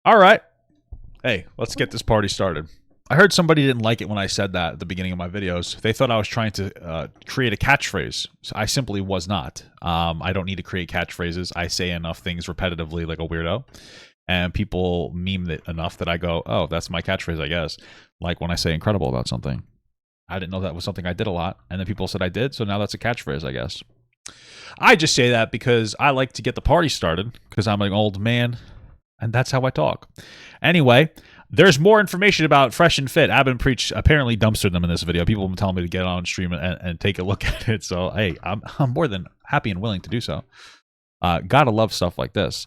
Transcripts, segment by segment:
All right. Hey, let's get this party started. I heard somebody didn't like it when I said that at the beginning of my videos. They thought I was trying to create a catchphrase. So I simply was not. I don't need to create catchphrases. I say enough things repetitively like a weirdo. And people meme it enough that I go, oh, that's my catchphrase, I guess. Like when I say incredible about something. I didn't know that was something I did a lot. And then people said I did, so now that's a catchphrase, I guess. I just say that because I like to get the party started because I'm an old man. And that's how I talk. Anyway, there's more information about Fresh and Fit. Abin Preach apparently dumpstered them in this video. People have been telling me to get on stream and take a look at it. So, hey, I'm more than happy and willing to do so. Gotta love stuff like this.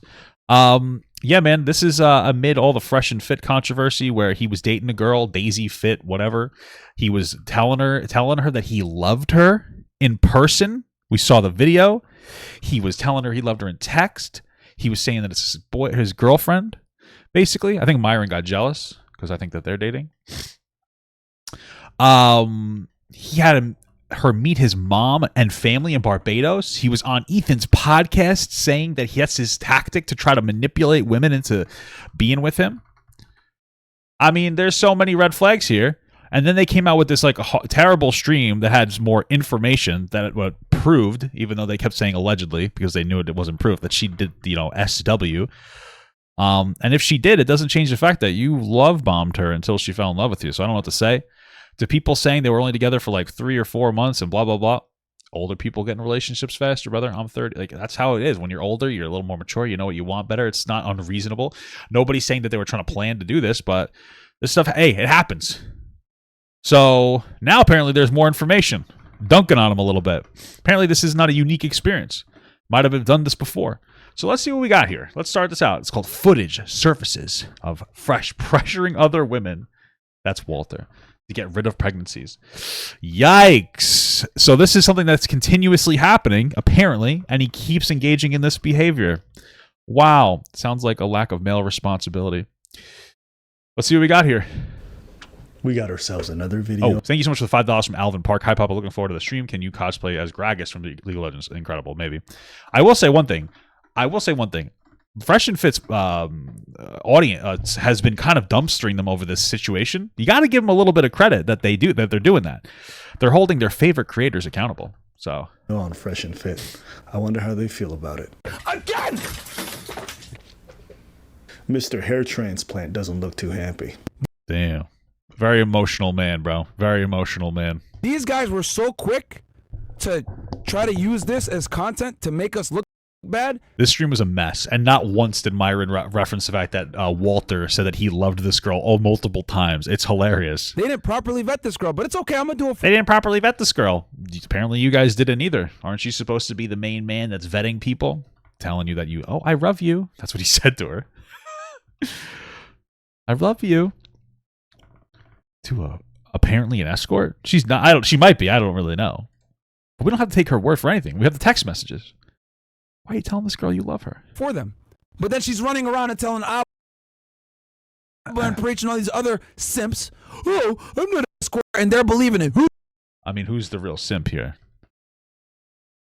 Yeah, man, this is amid all the Fresh and Fit controversy where he was dating a girl, Daisy Fit, whatever. He was telling her that he loved her in person. We saw the video. He was telling her he loved her in text. He was saying that it's his girlfriend, basically. I think Myron got jealous because I think that they're dating. He had her meet his mom and family in Barbados. He was on Ethan's podcast saying that that's his tactic to try to manipulate women into being with him. I mean, there's so many red flags here. And then they came out with this like terrible stream that had more information that it proved, even though they kept saying allegedly because they knew it wasn't proof, that she did, SW. And if she did, it doesn't change the fact that you love bombed her until she fell in love with you. So I don't know what to say. To people saying they were only together for like 3 or 4 months and blah, blah, blah. Older people get in relationships faster, brother. I'm 30. Like, that's how it is. When you're older, you're a little more mature. You know what you want better. It's not unreasonable. Nobody's saying that they were trying to plan to do this, but this stuff, hey, it happens. So now apparently there's more information. Dunking on him a little bit. Apparently this is not a unique experience. Might have done this before. So let's see what we got here. Let's start this out. It's called Footage Surfaces of Fresh Pressuring Other Women. That's Walter. To get rid of pregnancies. Yikes. So this is something that's continuously happening, apparently, and he keeps engaging in this behavior. Wow. Sounds like a lack of male responsibility. Let's see what we got here. We got ourselves another video. Oh, thank you so much for the $5 from Alvin Park. Hi, Papa. Looking forward to the stream. Can you cosplay as Gragas from League of Legends? Incredible, maybe. I will say one thing. Fresh and Fit's audience has been kind of dumpstering them over this situation. You got to give them a little bit of credit that they're doing that. They're holding their favorite creators accountable. So on Fresh and Fit, I wonder how they feel about it. Again, Mr. Hair Transplant doesn't look too happy. Damn. Very emotional man, bro. Very emotional man. These guys were so quick to try to use this as content to make us look bad. This stream was a mess, and not once did Myron reference the fact that Walter said that he loved this girl multiple times. It's hilarious. They didn't properly vet this girl, but it's okay. I'm gonna do it. They didn't properly vet this girl. Apparently, you guys didn't either. Aren't you supposed to be the main man that's vetting people, telling you that I love you? That's what he said to her. I love you. To apparently an escort. She's not. She might be. I don't really know. But we don't have to take her word for anything. We have the text messages. Why are you telling this girl you love her? For them. But then she's running around and telling Abba and preaching all these other simps. Oh, I'm not an escort, and they're believing it. I mean, who's the real simp here?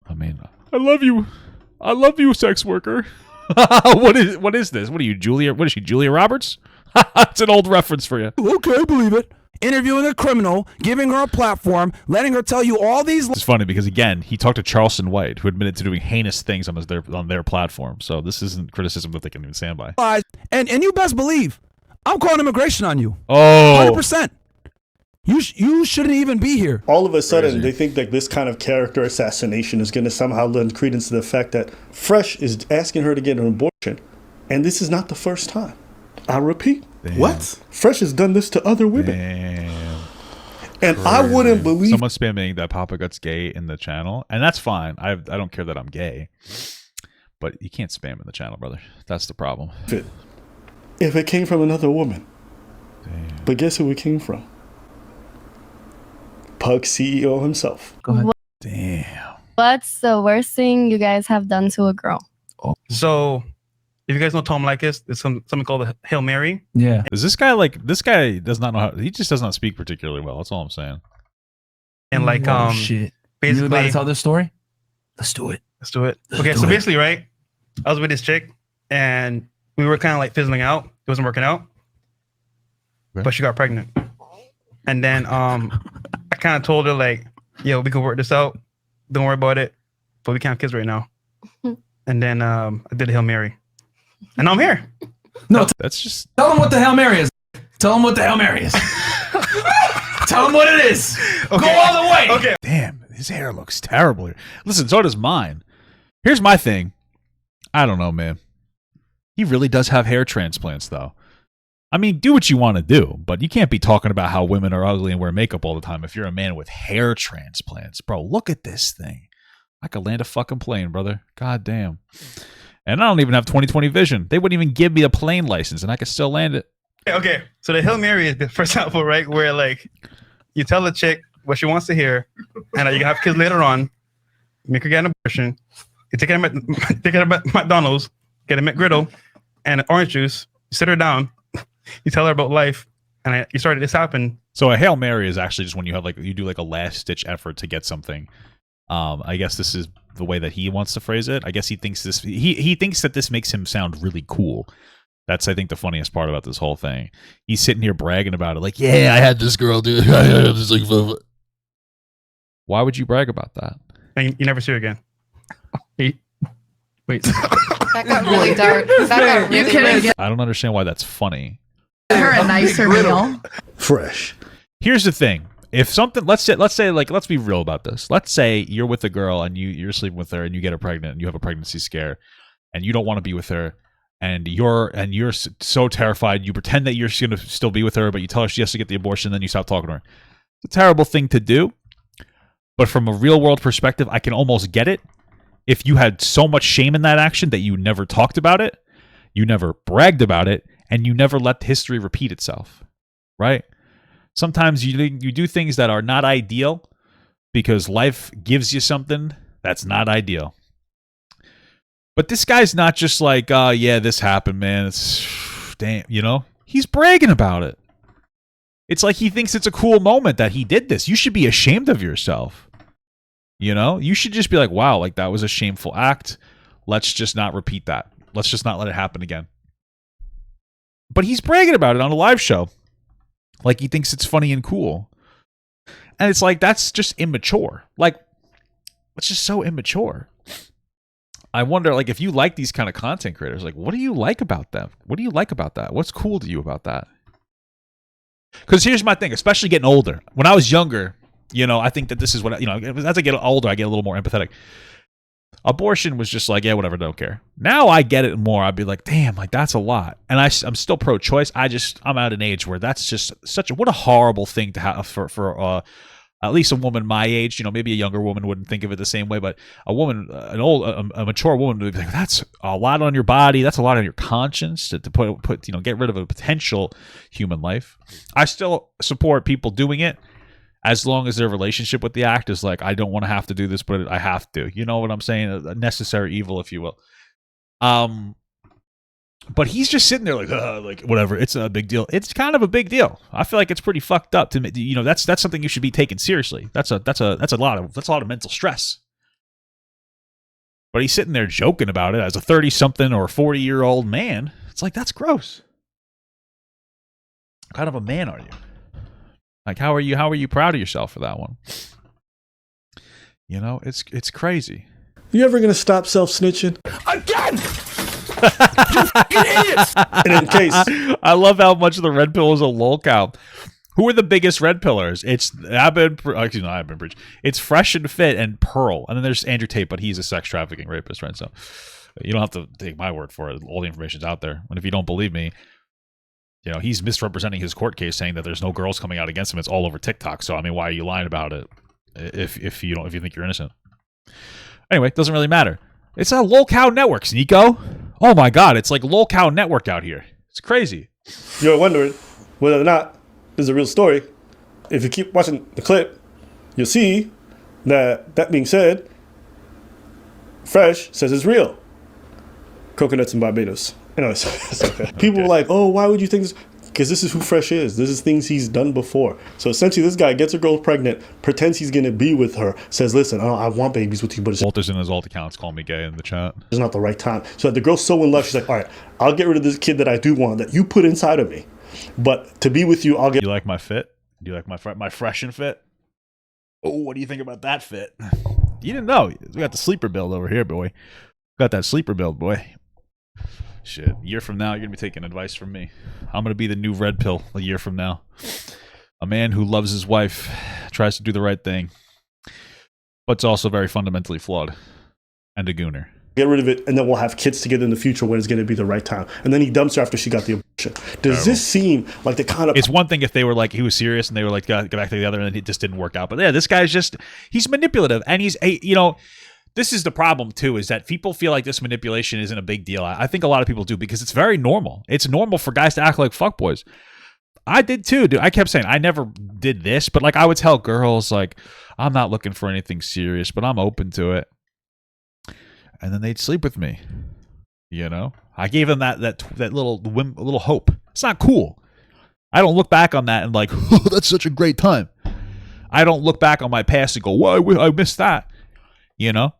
I mean, I love you. I love you, sex worker. What is this? What are you, Julia? What is she, Julia Roberts? It's an old reference for you. Okay, I believe it. Interviewing a criminal, giving her a platform, letting her tell you all these. It's funny because again, he talked to Charleston White, who admitted to doing heinous things on their platform. So this isn't criticism that they can even stand by. And you best believe, I'm calling immigration on you. Oh, 100%. You shouldn't even be here. All of a sudden, they think that this kind of character assassination is going to somehow lend credence to the fact that Fresh is asking her to get an abortion, and this is not the first time. I repeat. Damn. What? Fresh has done this to other women. Damn. And I wouldn't believe... Someone's spamming that Papa Gut's gay in the channel, and that's fine. I don't care that I'm gay. But you can't spam in the channel, brother. That's the problem. If it came from another woman. Damn. But guess who it came from? Pug CEO himself. Go ahead. Damn. What's the worst thing you guys have done to a girl? So... if you guys know Tom Likas, there's something called the Hail Mary. Yeah. Is this guy does not know how, he just does not speak particularly well. That's all I'm saying. And like, shit. basically, You really about to tell this story? Let's do it. Let's do it. Let's Okay, do so it. basically, right, I was with this chick, and we were kind of like fizzling out. It wasn't working out, but she got pregnant. And then I kind of told her like, yo, we can work this out. Don't worry about it. But we can't have kids right now. And then I did a Hail Mary. And now I'm here. No, That's just tell them what the Hail Mary is. Tell them what the Hail Mary is. Tell them what it is. Okay. Go all the way. Okay. damn. His hair looks terrible. Listen, so does mine. Here's my thing. I don't know, man. He really does have hair transplants, though. I mean, do what you want to do, but you can't be talking about how women are ugly and wear makeup all the time if you're a man with hair transplants. Bro, look at this thing. I could land a fucking plane, brother. God damn. And I don't even have 20/20 vision. They wouldn't even give me a plane license, and I could still land it. Okay. So the Hail Mary is the first example, right? Where like you tell the chick what she wants to hear, and you can have kids later on, make her get an abortion, you take her to McDonald's, get a McGriddle and an orange juice, you sit her down, you tell her about life, and you started this happen. So a Hail Mary is actually just when you have like you do like a last ditch effort to get something. I guess this is the way that he wants to phrase it. I guess he thinks this he thinks that this makes him sound really cool. That's, I think, the funniest part about this whole thing. He's sitting here bragging about it, like, yeah, I had this girl, dude. I had this like. Why would you brag about that? And you never see her again. Wait. That got really dark. That got You really, couldn't really get I don't understand why that's funny. her a nicer meal. Fresh. Here's the thing. If something, let's be real about this. Let's say you're with a girl and you're sleeping with her and you get her pregnant and you have a pregnancy scare and you don't want to be with her and you're so terrified you pretend that you're going to still be with her, but you tell her she has to get the abortion, then you stop talking to her. It's a terrible thing to do, but from a real world perspective, I can almost get it. If you had so much shame in that action that you never talked about it, you never bragged about it, and you never let history repeat itself, right? Sometimes you do things that are not ideal because life gives you something that's not ideal. But this guy's not just like, yeah, this happened, man. It's damn, he's bragging about it. It's like he thinks it's a cool moment that he did this. You should be ashamed of yourself. You should just be like, wow, like that was a shameful act. Let's just not repeat that. Let's just not let it happen again. But he's bragging about it on a live show. Like he thinks it's funny and cool. And it's like, that's just immature. Like, it's just so immature. I wonder, like, if you like these kind of content creators, like, what do you like about them? What do you like about that? What's cool to you about that? Because here's my thing, especially getting older. When I was younger, I think that this is what, as I get older, I get a little more empathetic. Abortion was just like, yeah, whatever, don't care. Now I get it more. I'd be like, damn, like that's a lot. And I'm still pro-choice. I'm at an age where that's just what a horrible thing to have for at least a woman my age. Maybe a younger woman wouldn't think of it the same way, but a woman, a mature woman would be like, that's a lot on your body. That's a lot on your conscience to put get rid of a potential human life. I still support people doing it, as long as their relationship with the act is like, I don't want to have to do this, but I have to. You know what I'm saying? A necessary evil, if you will. But he's just sitting there like whatever. It's a big deal. It's kind of a big deal. I feel like it's pretty fucked up to me. That's something you should be taken seriously. That's a lot of mental stress. But he's sitting there joking about it as a 30-something or 40-year-old man. It's like, that's gross. What kind of a man are you? Like, how are you proud of yourself for that one? It's crazy. You ever gonna stop self-snitching? Again! You idiots! And in case, I love how much the red pill is a lolcow. Who are the biggest red pillars? It's It's Fresh and Fit and Pearl, and then there's Andrew Tate, but he's a sex trafficking rapist, right? So you don't have to take my word for it. All the information's out there, and if you don't believe me, he's misrepresenting his court case, saying that there's no girls coming out against him. It's all over TikTok. So I mean, why are you lying about it? If you think you're innocent. Anyway, it doesn't really matter. It's a lolcow network, Nico. Oh my God, it's like lolcow network out here. It's crazy. you're wondering whether or not this is a real story. If you keep watching the clip, you'll see that being said, Fresh says it's real. Coconuts in Barbados. It's okay. People were like, oh, why would you think this? because this is who Fresh is. This is things he's done before. So essentially, this guy gets a girl pregnant, pretends he's going to be with her, says, listen, I want babies with you, but it's Walter's in his alt accounts calling me gay in the chat. not the right time. So the girl's so in love, she's like, all right, I'll get rid of this kid that I do want, that you put inside of me. But to be with you, I'll get... You like my fit? Do you like my fresh and fit? Oh, what do you think about that fit? You didn't know. We got the sleeper build over here, boy. Got that sleeper build, boy. Shit. A year from now, you're going to be taking advice from me. I'm going to be the new red pill a year from now. A man who loves his wife, tries to do the right thing, but's also very fundamentally flawed. And a gooner. Get rid of it, and then we'll have kids together in the future when it's going to be the right time. And then he dumps her after she got the abortion. Does this seem like the kind of... It's one thing if they were like, he was serious and they were like, go back to the other, and it just didn't work out. But yeah, this guy's just, he's manipulative. And he's, you know, this is the problem too, is that people feel like this manipulation isn't a big deal. I think a lot of people do, because it's very normal. It's normal for guys to act like fuckboys. I did too, dude. I kept saying, I never did this, but like I would tell girls, like, I'm not looking for anything serious, but I'm open to it. And then they'd sleep with me, you know. I gave them that little hope. It's not cool. I don't look back on that and like, oh, that's such a great time. I don't look back on my past and go, well, I missed that, you know.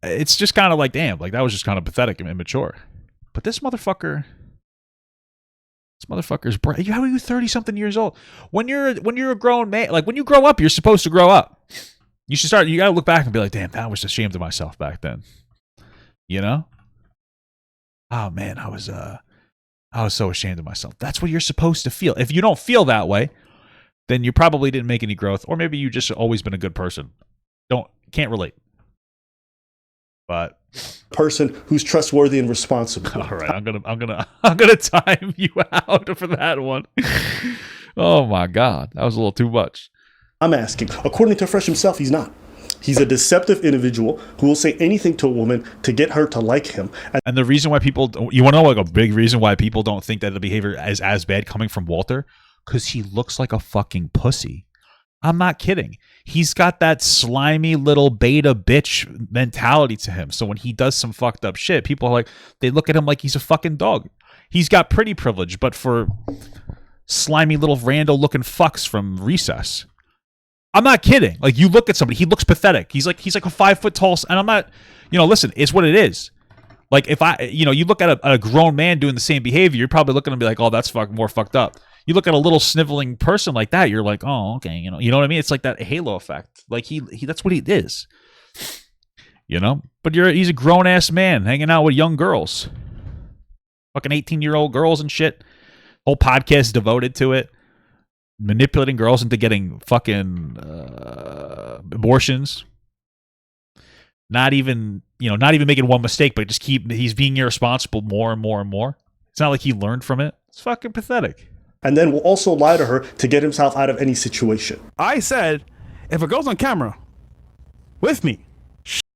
It's just kind of like, damn, like that was just kind of pathetic and immature. But this motherfucker's bright. How are you 30-something years old? When you're a grown man, like when you grow up, you're supposed to grow up. You gotta look back and be like, damn, I was ashamed of myself back then. You know? Oh man, I was so ashamed of myself. That's what you're supposed to feel. If you don't feel that way, then you probably didn't make any growth, or maybe you just always been a good person. Can't relate. But person who's trustworthy and responsible. All right, I'm gonna time you out for that one. Oh my God, that was a little too much. I'm asking. According to Fresh himself, he's not. He's a deceptive individual who will say anything to a woman to get her to like him. And the reason why people, you want to know like a big reason why people don't think that the behavior is as bad coming from Walter? Because he looks like a fucking pussy. I'm not kidding. He's got that slimy little beta bitch mentality to him. So when he does some fucked up shit, people are like, they look at him like he's a fucking dog. He's got pretty privilege, but for slimy little Randall looking fucks from Recess. I'm not kidding. Like, you look at somebody, he looks pathetic. He's like a 5 foot tall, and I'm not, listen, it's what it is. Like, if you look at a grown man doing the same behavior, you're probably looking to be like, oh, that's more fucked up. You look at a little sniveling person like that, you're like, oh, okay, you know what I mean? It's like that halo effect. Like he that's what he is. But he's a grown ass man hanging out with young girls, fucking 18-year-old girls and shit. Whole podcast devoted to it. Manipulating girls into getting fucking abortions. Not even making one mistake, but he's being irresponsible more and more and more. It's not like he learned from it. It's fucking pathetic. And then will also lie to her to get himself out of any situation. I said, if it goes on camera with me,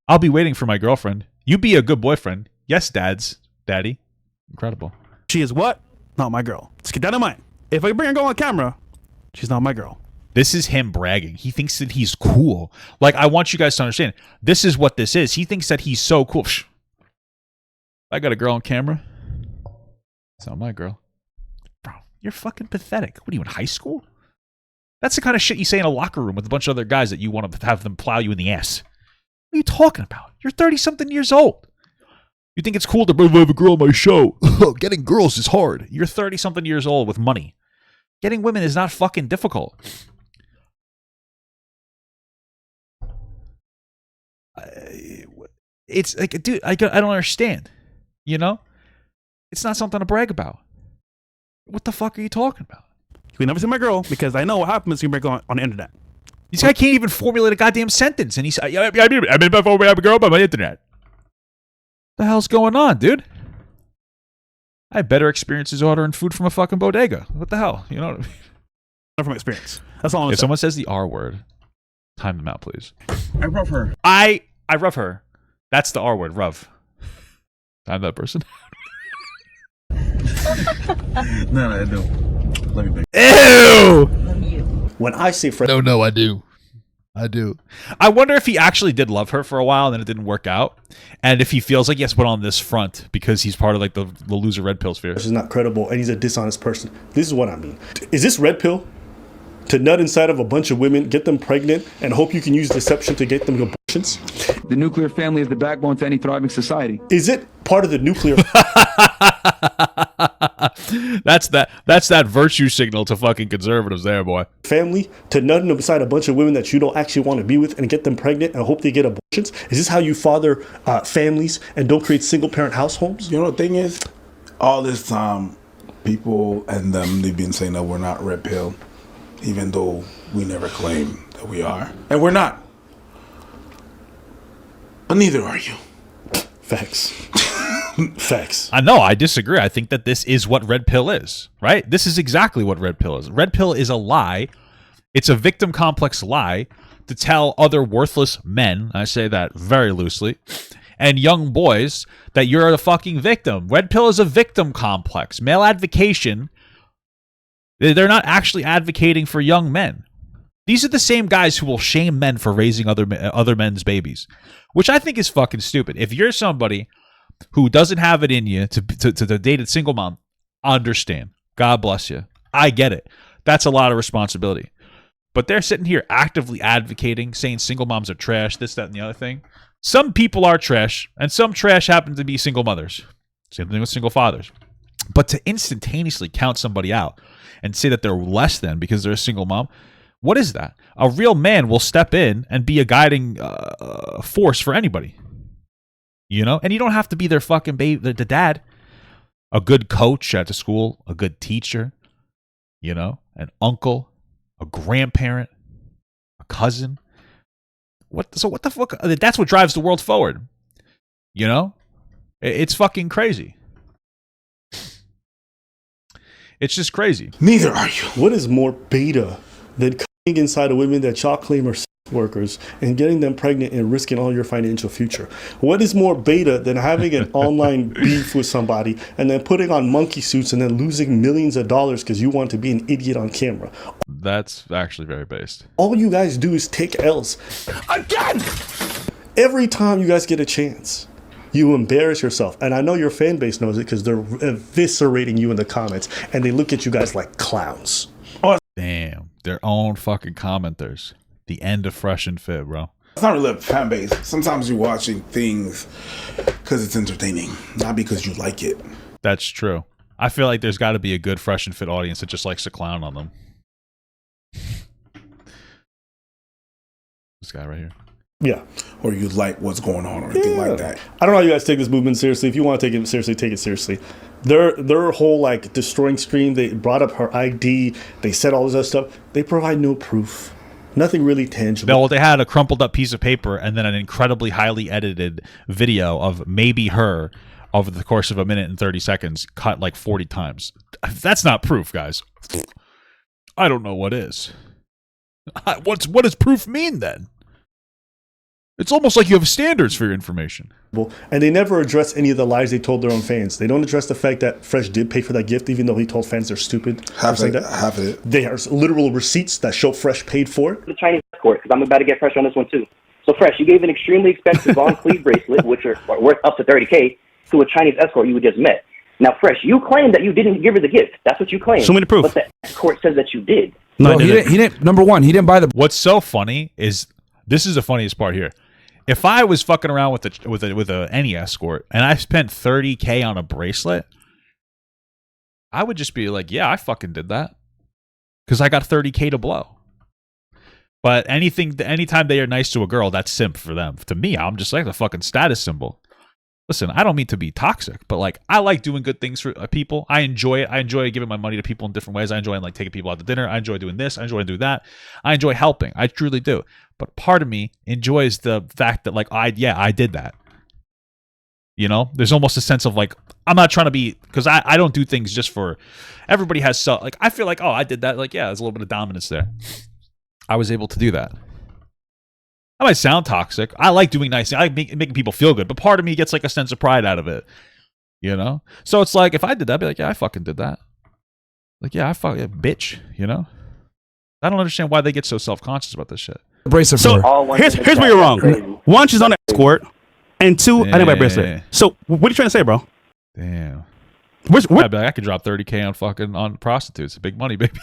I'll be waiting for my girlfriend. You be a good boyfriend. Yes, daddy. Incredible. She is what? Not my girl. Let's get that in mind. If I bring a girl on camera, she's not my girl. This is him bragging. He thinks that he's cool. Like, I want you guys to understand. This is what this is. He thinks that he's so cool. I got a girl on camera. It's not my girl. Bro, you're fucking pathetic. What are you, in high school? That's the kind of shit you say in a locker room with a bunch of other guys that you want to have them plow you in the ass. What are you talking about? You're 30-something years old. You think it's cool to have a girl on my show? Getting girls is hard. You're 30-something years old with money. Getting women is not fucking difficult. It's like, dude, I don't understand. It's not something to brag about. What the fuck are you talking about? You never see my girl because I know what happens when you break on the internet. This guy can't even formulate a goddamn sentence, and he's I've been my girl by my internet. What the hell's going on, dude? I have better experiences ordering food from a fucking bodega. What the hell? You know what I mean? Not from experience. That's all I'm saying. If someone says the R word, time them out, please. I love her. I love her. That's the R word, Ruv. I'm that person. No, I don't. Let me make. Ew! When I say Fresh, No, I do. I do. I wonder if he actually did love her for a while and then it didn't work out. And if he feels like he has to put on this front because he's part of like the loser red pill sphere. Fresh is not credible and he's a dishonest person. This is what I mean. Is this red pill? To nut inside of a bunch of women, get them pregnant, and hope you can use deception to get them abortions? The nuclear family is the backbone to any thriving society. Is it part of the nuclear That's that virtue signal to fucking conservatives there, boy. family to nut inside a bunch of women that you don't actually want to be with and get them pregnant and hope they get abortions? Is this how you father families and don't create single parent households? You know the thing is, all this time, people and them, they've been saying that we're not red pill, even though we never claim that we are. And we're not. But neither are you. Facts. Facts. I know, I disagree. I think that this is what red pill is, right? This is exactly what red pill is. Red pill is a lie. It's a victim complex lie to tell other worthless men, I say that very loosely, and young boys that you're a fucking victim. Red pill is a victim complex. Male advocation, they're not actually advocating for young men. These are the same guys who will shame men for raising other men's babies, which I think is fucking stupid. If you're somebody who doesn't have it in you to date a single mom, understand. God bless you. I get it. That's a lot of responsibility. But they're sitting here actively advocating, saying single moms are trash, this, that, and the other thing. Some people are trash, and some trash happen to be single mothers. Same thing with single fathers. But to instantaneously count somebody out and say that they're less than because they're a single mom, what is that? A real man will step in and be a guiding force for anybody. You know? And you don't have to be their fucking baby, the dad. A good coach at the school, a good teacher, you know, an uncle, a grandparent, a cousin. What the fuck? That's what drives the world forward. You know? It's fucking crazy. It's just crazy. Neither are you. What is more beta than coming inside of women that y'all claim are sex workers and getting them pregnant and risking all your financial future? What is more beta than having an online beef with somebody and then putting on monkey suits and then losing millions of dollars because you want to be an idiot on camera? That's actually very based. All you guys do is take L's. Again! Every time you guys get a chance, you embarrass yourself. And I know your fan base knows it because they're eviscerating you in the comments and they look at you guys like clowns. Damn. Their own fucking commenters. The end of Fresh and Fit, bro. It's not really a fan base. Sometimes you're watching things because it's entertaining, not because you like it. That's true. I feel like there's got to be a good Fresh and Fit audience that just likes to clown on them. This guy right here. Yeah. Or you like what's going on or anything like that. I don't know how you guys take this movement seriously. If you want to take it seriously, take it seriously. Their whole like destroying stream, they brought up her ID, they said all this other stuff. They provide no proof. Nothing really tangible. No, they had a crumpled up piece of paper and then an incredibly highly edited video of maybe her over the course of 1 minute and 30 seconds, cut like 40 times. That's not proof, guys. I don't know what is. What does proof mean then? It's almost like you have standards for your information. And they never address any of the lies they told their own fans. They don't address the fact that Fresh did pay for that gift, even though he told fans they're stupid. Half of it. They are literal receipts that show Fresh paid for it. The Chinese escort, because I'm about to get Fresh on this one too. So Fresh, you gave an extremely expensive Von Cleef bracelet, which are worth up to $30K, to a Chinese escort you just met. Now, Fresh, you claim that you didn't give her the gift. That's what you claim. Show me the proof. But the escort says that you did. No, he didn't. Number one, he didn't buy the. What's so funny is this is the funniest part here. If I was fucking around with any escort and I spent $30K on a bracelet, I would just be like, yeah, I fucking did that because I got $30K to blow. But anytime they are nice to a girl, that's simp for them. To me, I'm just like the fucking status symbol. Listen, I don't mean to be toxic, but like I like doing good things for people. I enjoy it. I enjoy giving my money to people in different ways. I enjoy like taking people out to dinner. I enjoy doing this. I enjoy doing that. I enjoy helping. I truly do. But part of me enjoys the fact that like I did that. You know, there's almost a sense of like I'm not trying to be because I don't do things just for everybody has so like I feel like I did that like yeah, there's a little bit of dominance there. I was able to do that. I might sound toxic. I like doing nice things. I like making people feel good, but part of me gets like a sense of pride out of it, you know? So it's like, if I did that, I'd be like, yeah, I fucking did that. Like, yeah, bitch, you know? I don't understand why they get so self-conscious about this shit. bracelet So for her. here's where you're wrong. One, she's on the escort, and two, I didn't buy a bracelet. So what are you trying to say, bro? Damn. What's I could drop 30K on fucking on prostitutes. Big money, baby.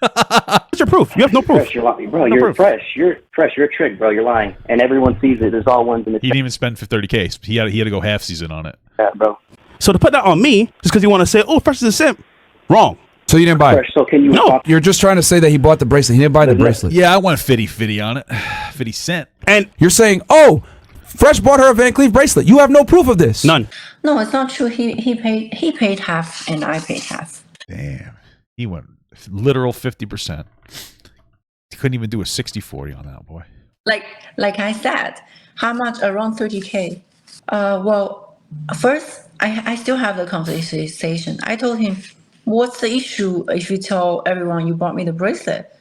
what's your proof? You have no proof. Fresh, you're lying, bro. You're fresh. You're fresh. You're a trick, bro. You're lying, and everyone sees it. There's all ones in the. He didn't even spend for 30K. He had to go half season on it. Yeah, bro. So to put that on me just because you want to say, "Oh, Fresh is a simp," wrong. So you didn't buy Fresh. it? So can you? No. You're just trying to say that he bought the bracelet. He didn't buy the bracelet. Yeah, I went 50 on it. 50 cent. And you're saying, oh, Fresh bought her a Van Cleef bracelet. You have no proof of this. None. No, it's not true. He paid half and I paid half. Damn. He went literal 50%. He couldn't even do a 60-40 on that, boy. Like I said, how much? Around 30K. Well, first I still have the conversation. I told him, what's the issue if you tell everyone you bought me the bracelet?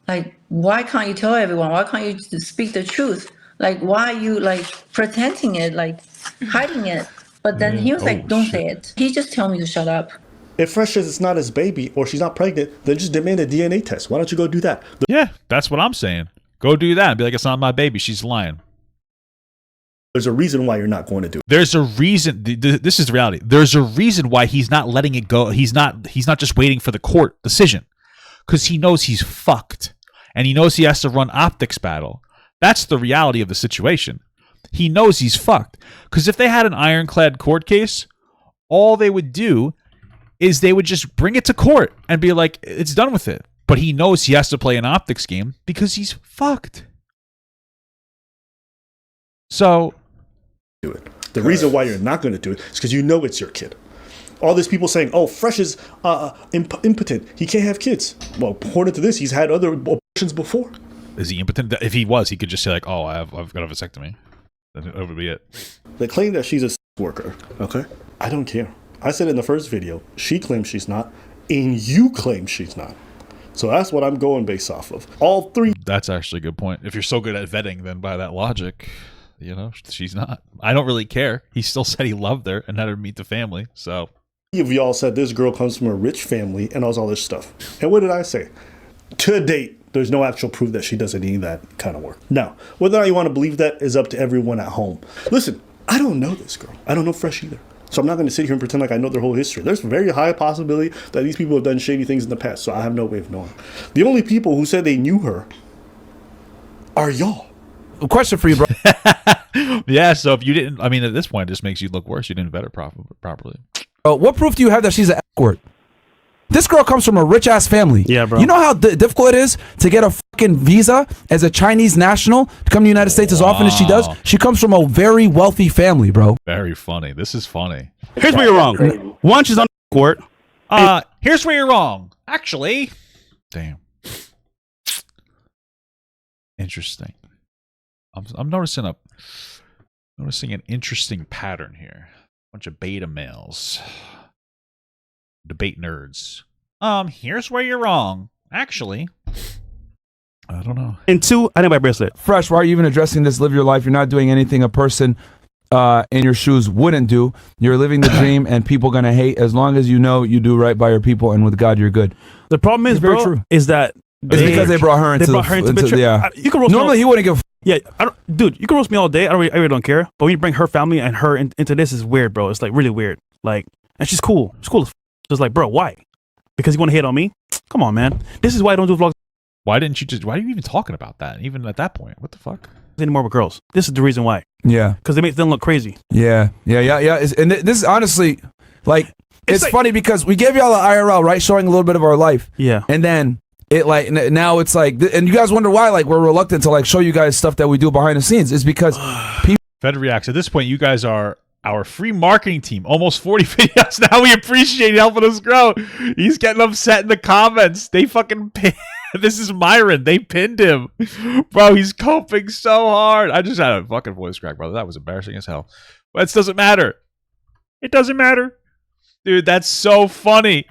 Like, why can't you tell everyone? Why can't you speak the truth? Like, why are you like pretending it, like hiding it? But then he was like, don't say it. He just told me to shut up. If Fresh says it's not his baby or she's not pregnant, then just demand a DNA test. Why don't you go do that? Yeah, that's what I'm saying. Go do that and be like, it's not my baby. She's lying. There's a reason why you're not going to do it. There's a reason. This is the reality. There's a reason why he's not letting it go. He's not just waiting for the court decision because he knows he's fucked and he knows he has to run optics battle. That's the reality of the situation. He knows he's fucked because if they had an ironclad court case, all they would do is they would just bring it to court and be like, it's done with it. But he knows he has to play an optics game because he's fucked. So do it. The reason why you're not going to do it is because you know it's your kid. All these people saying, "Oh, Fresh is impotent. He can't have kids." Well, according to this, he's had other abortions before. Is he impotent? If he was, he could just say like, "Oh, I've got a vasectomy." That would be it. They claim that she's a worker. Okay, I don't care. I said in the first video, she claims she's not, and you claim she's not. So that's what I'm going based off of. All three. That's actually a good point. If you're so good at vetting, then by that logic, you know, she's not. I don't really care. He still said he loved her and had her meet the family. So if y'all said this girl comes from a rich family and all this stuff. And what did I say? To date, there's no actual proof that she does any of that kind of work. Now, whether or not you want to believe that is up to everyone at home. Listen, I don't know this girl. I don't know Fresh either. So I'm not going to sit here and pretend like I know their whole history. There's a very high possibility that these people have done shady things in the past, so I have no way of knowing. The only people who said they knew her are y'all. A question for you, bro. Yeah, so if you didn't, I mean, at this point, it just makes you look worse. You didn't vet her properly. What proof do you have that she's an escort? This girl comes from a rich-ass family. Yeah, bro. You know how difficult it is to get a fucking visa as a Chinese national to come to the United States as often as she does? She comes from a very wealthy family, bro. Very funny. This is funny. Here's where you're wrong. One, she's on the court. Here's where you're wrong. Actually. Damn. Interesting. I'm noticing an interesting pattern here. Bunch of beta males. Debate nerds. Here's where you're wrong. Actually. I don't know. And two, I didn't buy a bracelet. Fresh, why are you even addressing this? Live your life. You're not doing anything a person in your shoes wouldn't do. You're living the dream and people gonna hate as long as you know you do right by your people and with God you're good. The problem is, very bro, true. is that It's because they brought her into the yeah. You can roast Normally he wouldn't give Yeah, dude, you can roast me all day. I really don't care. But when you bring her family and her into this, is weird, bro. It's like really weird. Like, and she's cool. She's cool as f. It's like, bro, why? Because you want to hate on me? Come on, man. This is why I don't do vlogs. Why are you even talking about that? Even at that point, what the fuck? Anymore with girls. This is the reason why. Yeah. Because they make them look crazy. Yeah. And this is honestly, like, it's like, funny because we gave y'all an IRL, right? Showing a little bit of our life. Yeah. And then it like, now it's like, and you guys wonder why, like, we're reluctant to like show you guys stuff that we do behind the scenes. It's because people. Fed Reacts. At this point, you guys are our free marketing team. Almost 40 videos now. We appreciate you helping us grow. He's getting upset in the comments. They fucking this is Myron. They pinned him. Bro, he's coping so hard. I just had a fucking voice crack, brother. That was embarrassing as hell. But it doesn't matter. It doesn't matter. Dude, that's so funny.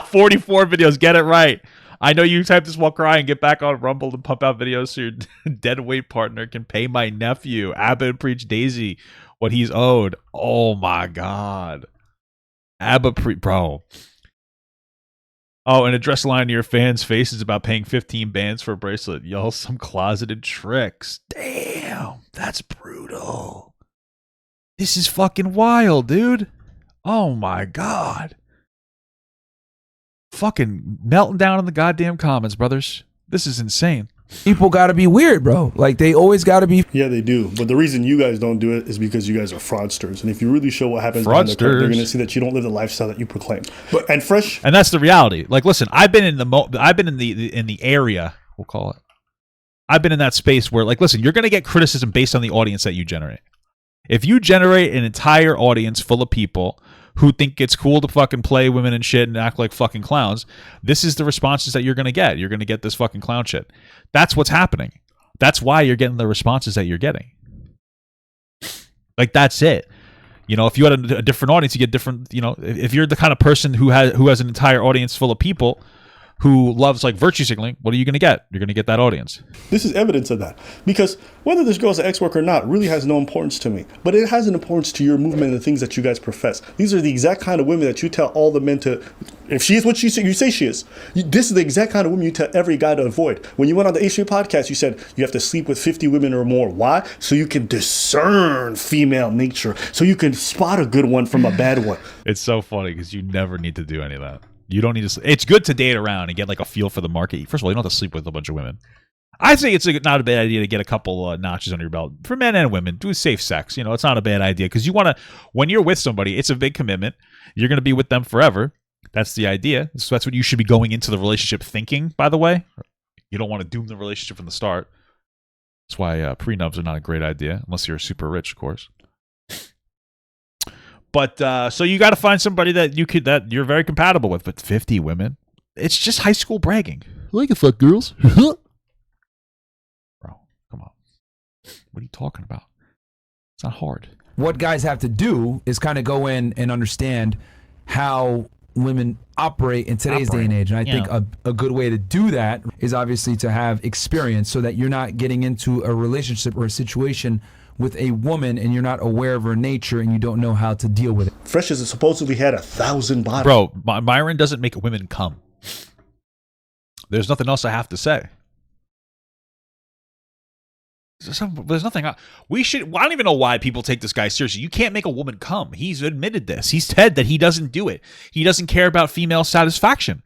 44 videos. Get it right. I know you type this while crying. Get back on Rumble and pump out videos so your dead weight partner can pay my nephew, Abba and Preach Daisy, what he's owed. Oh my God. Abba Preach, bro. Oh, and address a line to your fans' faces about paying 15 bands for a bracelet. Y'all some closeted tricks. Damn, that's brutal. This is fucking wild, dude. Oh my God. Fucking melting down in the goddamn comments, brothers. This is insane. People got to be weird, bro. Like, they always got to be. Yeah, they do. But the reason you guys don't do it is because you guys are fraudsters. And if you really show what happens behind the curtain, they're going to see that you don't live the lifestyle that you proclaim. And Fresh. And that's the reality. Like, listen, I've been in the area, we'll call it. I've been in that space where, like, listen, you're going to get criticism based on the audience that you generate. If you generate an entire audience full of people who think it's cool to fucking play women and shit and act like fucking clowns, this is the responses that you're going to get. You're going to get this fucking clown shit. That's what's happening. That's why you're getting the responses that you're getting. Like, that's it. You know, if you had a different audience, you get different, you know, if you're the kind of person who has an entire audience full of people who loves like virtue signaling, what are you going to get? You're going to get that audience. This is evidence of that. Because whether this girl's an ex-worker or not really has no importance to me. But it has an importance to your movement and the things that you guys profess. These are the exact kind of women that you tell all the men to, if she is what you say she is. This is the exact kind of woman you tell every guy to avoid. When you went on the H3 podcast, you said you have to sleep with 50 women or more. Why? So you can discern female nature. So you can spot a good one from a bad one. It's so funny because you never need to do any of that. You don't need to. It's good to date around and get like a feel for the market. First of all, you don't have to sleep with a bunch of women. I think it's not a bad idea to get a couple notches under your belt for men and women. Do safe sex. You know, it's not a bad idea because you want to. When you're with somebody, it's a big commitment. You're going to be with them forever. That's the idea. So that's what you should be going into the relationship thinking. By the way, you don't want to doom the relationship from the start. That's why prenups are not a great idea unless you're super rich, of course. But so you got to find somebody that you're very compatible with. But 50 women, it's just high school bragging. I like to fuck girls, bro. Come on, what are you talking about? It's not hard. What guys have to do is kind of go in and understand how women operate in today's day and age. And I think a good way to do that is obviously to have experience, so that you're not getting into a relationship or a situation with a woman and you're not aware of her nature and you don't know how to deal with it. Fresh has supposedly had 1,000 bodies. Bro, Myron doesn't make women come. There's nothing else I have to say. There's nothing. I don't even know why people take this guy seriously. You can't make a woman come. He's admitted this. He's said that he doesn't do it. He doesn't care about female satisfaction.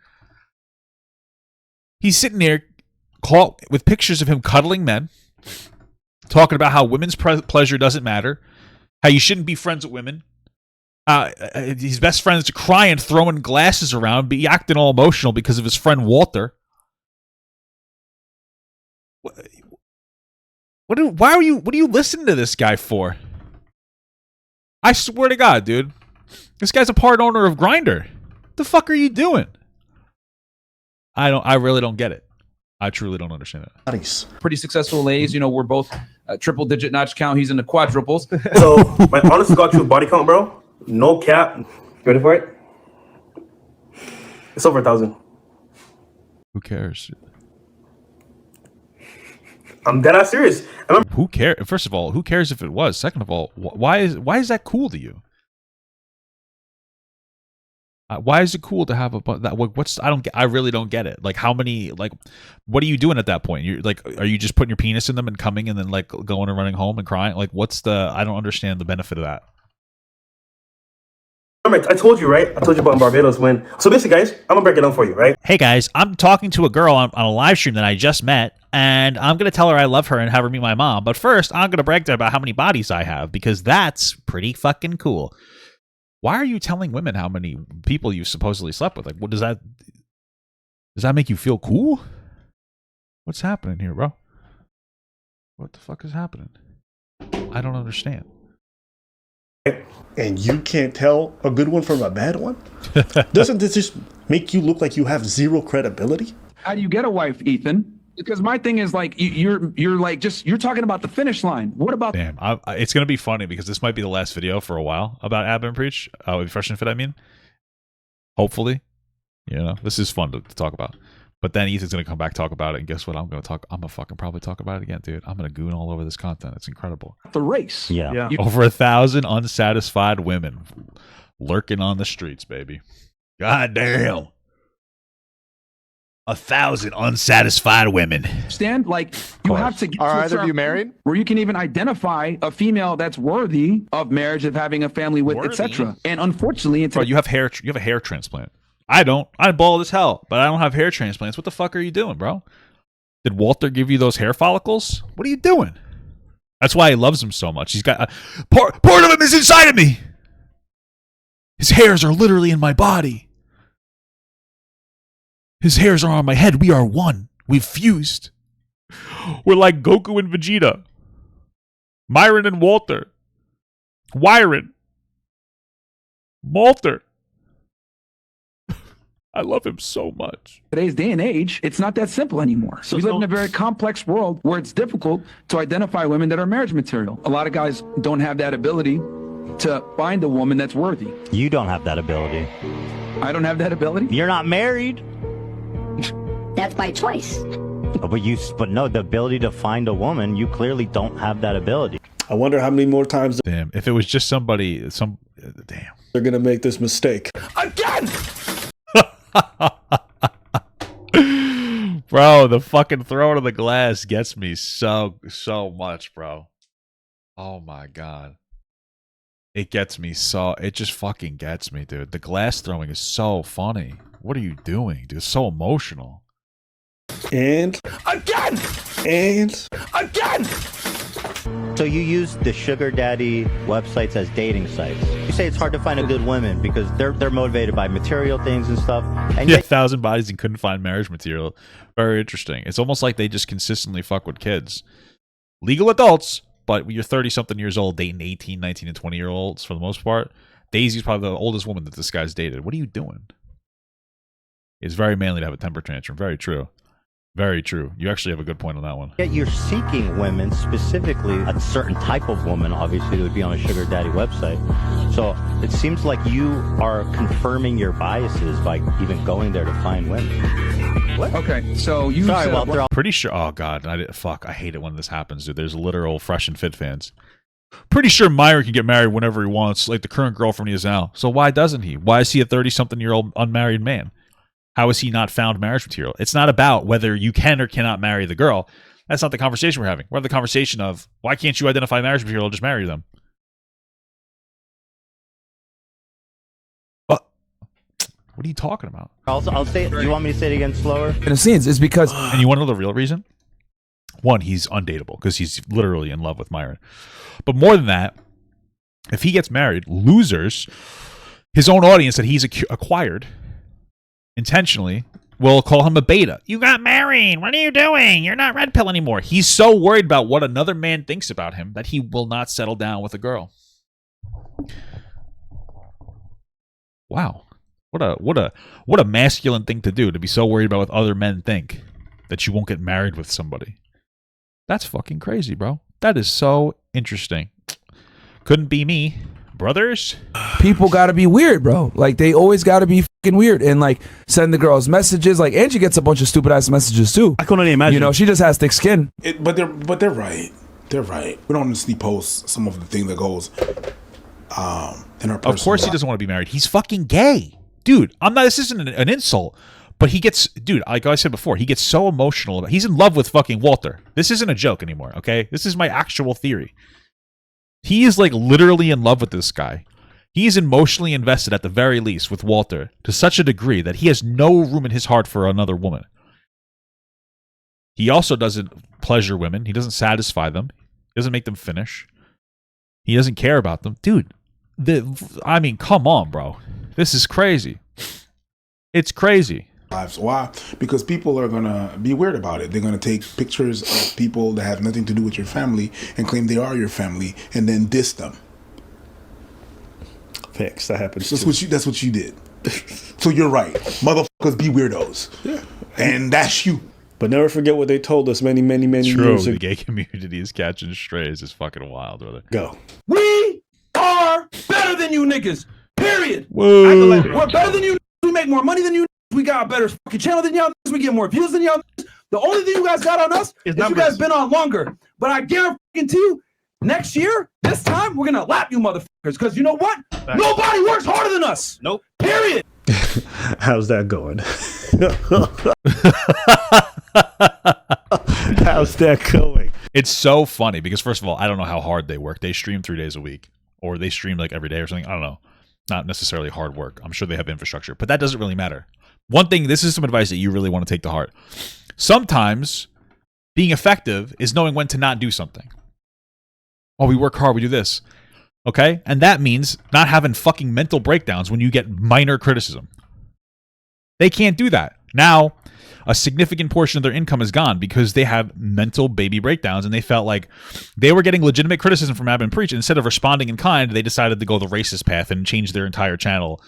He's sitting there with pictures of him cuddling men, talking about how women's pleasure doesn't matter, how you shouldn't be friends with women. His best friend's crying, throwing glasses around, be acting all emotional because of his friend Walter. What are you listening to this guy for? I swear to God, dude. This guy's a part owner of Grindr. What the fuck are you doing? I really don't get it. I truly don't understand it. Pretty successful ladies. You know, we're both triple digit notch count. He's in the quadruples. So my honest to God truth body count, bro. No cap. You ready for it? It's over 1,000. Who cares? I'm dead ass serious. Who cares? First of all, who cares if it was? Second of all, why is that cool to you? Why is it cool to have that? I really don't get it. Like, how many? Like, what are you doing at that point? You're like, are you just putting your penis in them and coming and then like going and running home and crying? Like, I don't understand the benefit of that. Remember, I told you, right? I told you about Barbados when. So basically, guys, I'm gonna break it down for you, right? Hey guys, I'm talking to a girl on a live stream that I just met, and I'm gonna tell her I love her and have her meet my mom. But first, I'm gonna brag to her about how many bodies I have, because that's pretty fucking cool. Why are you telling women how many people you supposedly slept with? Like, what does that make you feel cool? What's happening here, bro? What the fuck is happening? I don't understand. And you can't tell a good one from a bad one? Doesn't this just make you look like you have zero credibility? How do you get a wife, Ethan? Because my thing is like you're talking about the finish line. What about? Damn, it's gonna be funny because this might be the last video for a while about Ab and Preach. Fresh and Fit, I mean. Hopefully, you know, this is fun to talk about. But then Ethan's gonna come back, talk about it, and guess what? I'm gonna fucking probably talk about it again, dude. I'm gonna goon all over this content. It's incredible. The race. Yeah. Over 1,000 unsatisfied women lurking on the streets, baby. God damn. 1,000 unsatisfied women. Stand like you have to get to Are a either of you certain married? point where you can even identify a female that's worthy of marriage, of having a family with, etc. And unfortunately, Bro, you have hair. You have a hair transplant. I don't. I'm bald as hell, but I don't have hair transplants. What the fuck are you doing, bro? Did Walter give you those hair follicles? What are you doing? That's why he loves him so much. He's got part of him is inside of me. His hairs are literally in my body. His hairs are on my head. We are one. We've fused. We're like Goku and Vegeta. Myron and Walter. Wyron. Walter. I love him so much. Today's day and age, it's not that simple anymore. So we live in a very complex world where it's difficult to identify women that are marriage material. A lot of guys don't have that ability to find a woman that's worthy. You don't have that ability. I don't have that ability? You're not married. That's by choice. But no, the ability to find a woman, you clearly don't have that ability. I wonder how many more times Damn, if it was just somebody, damn. they're going to make this mistake. Again! Bro, the fucking throwing of the glass gets me so much, bro. Oh my god. It gets me it just fucking gets me, dude. The glass throwing is so funny. What are you doing, dude? It's so emotional. And again! And again! So you use the sugar daddy websites as dating sites. You say it's hard to find a good woman because they're motivated by material things and stuff. And Yeah, 1,000 bodies and couldn't find marriage material. Very interesting. It's almost like they just consistently fuck with kids. Legal adults, but you're 30-something years old dating 18, 19, and 20-year-olds for the most part. Daisy's probably the oldest woman that this guy's dated. What are you doing? It's very manly to have a temper tantrum. Very true. Very true. You actually have a good point on that one. yet you're seeking women, specifically a certain type of woman, obviously, that would be on a sugar daddy website. So it seems like you are confirming your biases by even going there to find women. What? Okay, so you Sorry, said Walter. Pretty sure. Oh god, I hate it when this happens, dude. There's literal Fresh and Fit fans. Pretty sure Myron can get married whenever he wants, like the current girlfriend he is now. So why doesn't he? Why is he a 30-something-year-old unmarried man? How has he not found marriage material? It's not about whether you can or cannot marry the girl. That's not the conversation we're having. We're having the conversation of why can't you identify marriage material and just marry them? What are you talking about? I'll say it. You want me to say it again slower? In a sense, it's because. And you want to know the real reason? One, he's undateable because he's literally in love with Myron. But more than that, if he gets married, losers, his own audience that he's acquired intentionally will call him a beta. You got married. What are you doing? You're not red pill anymore. He's so worried about what another man thinks about him that he will not settle down with a girl. Wow. What a masculine thing to do, to be so worried about what other men think that you won't get married with somebody. That's fucking crazy, bro. That is so interesting. Couldn't be me. Brothers? People gotta be weird, bro. Like, they always gotta be fucking weird and like send the girls messages. Like, Angie gets a bunch of stupid ass messages too. I can only imagine. You know, she just has thick skin. But they're right. They're right. We don't honestly post some of the thing that goes in our personal Of course he doesn't want to be married. He's fucking gay. Dude, this isn't an insult. But he gets, dude, like I said before, he gets so emotional. He's in love with fucking Walter. This isn't a joke anymore, okay? This is my actual theory. He is like literally in love with this guy. He is emotionally invested at the very least with Walter to such a degree that he has no room in his heart for another woman. He also doesn't pleasure women. He doesn't satisfy them. He doesn't make them finish. He doesn't care about them. Dude, I mean, come on, bro. This is crazy. It's crazy. Lives. Why? Because people are going to be weird about it. They're going to take pictures of people that have nothing to do with your family and claim they are your family and then diss them. Thanks. That happens. That's what you did. So you're right. Motherfuckers be weirdos. Yeah. And that's you. But never forget what they told us many years ago. The gay community is catching strays. It's fucking wild, brother. Go. We are better than you niggas. Period. Whoa. We're better than you. We make more money than you. We got a better fucking channel than y'all. We get more views than y'all. The only thing you guys got on us is you guys been on longer. But I guarantee you, next year, this time, we're gonna lap you motherfuckers. Because you know what? Nobody works harder than us. Nope. Period. How's that going? How's that going? It's so funny because, first of all, I don't know how hard they work. They stream 3 days a week, or they stream like every day or something. I don't know. Not necessarily hard work. I'm sure they have infrastructure, but that doesn't really matter. One thing, this is some advice that you really want to take to heart. Sometimes being effective is knowing when to not do something. Oh, we work hard, we do this. Okay? And that means not having fucking mental breakdowns when you get minor criticism. They can't do that. Now, a significant portion of their income is gone because they have mental baby breakdowns, and they felt like they were getting legitimate criticism from Ab and Preach. Instead of responding in kind, they decided to go the racist path and change their entire channel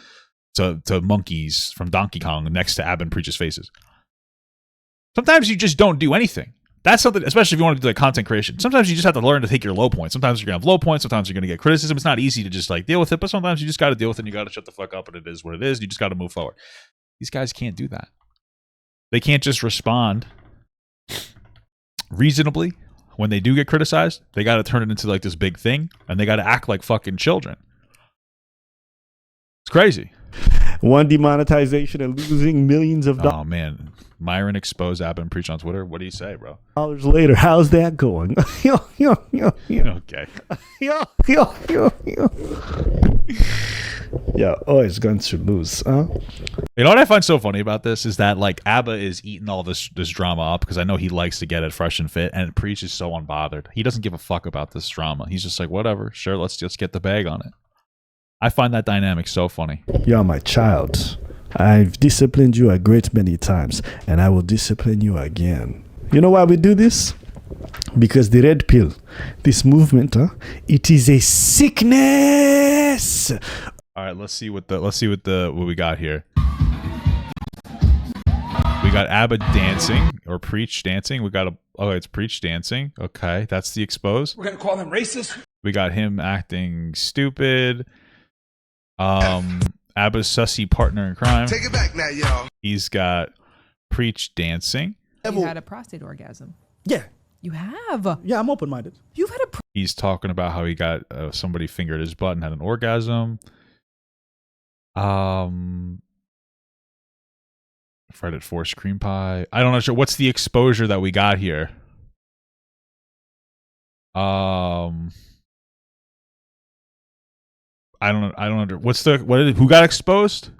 to monkeys from Donkey Kong next to Ab and Preach's faces. Sometimes you just don't do anything. That's something, especially if you want to do like content creation. Sometimes you just have to learn to take your low points. Sometimes you're going to have low points. Sometimes you're going to get criticism. It's not easy to just like deal with it, but sometimes you just got to deal with it and you got to shut the fuck up, and it is what it is. You just got to move forward. These guys can't do that. They can't just respond reasonably when they do get criticized. They got to turn it into like this big thing, and they got to act like fucking children. It's crazy. One demonetization and losing millions of dollars. Oh man, Myron exposed Ab and Preach on Twitter. What do you say, bro? Dollars later, how's that going? Okay. Yeah, always going to lose, huh? You know what I find so funny about this is that like Abba is eating all this drama up because I know he likes to get it fresh and fit, and Preach is so unbothered. He doesn't give a fuck about this drama. He's just like, whatever, sure, let's just get the bag on it. I find that dynamic so funny. You're my child. I've disciplined you a great many times, and I will discipline you again. You know why we do this? Because the red pill, this movement, it is a sickness. All right, let's see what we got here. We got Abba dancing or Preach dancing. We got it's Preach dancing. Okay, that's the expose. We're gonna call them racist. We got him acting stupid. Abba's sussy partner in crime. Take it back now, y'all. He's got Preach dancing. You had a prostate orgasm. Yeah. You have. Yeah, I'm open-minded. You've had a. He's talking about how he got somebody fingered his butt and had an orgasm. Fried at 4 cream pie. I don't know sure what's the exposure that we got here. I don't know. Who got exposed?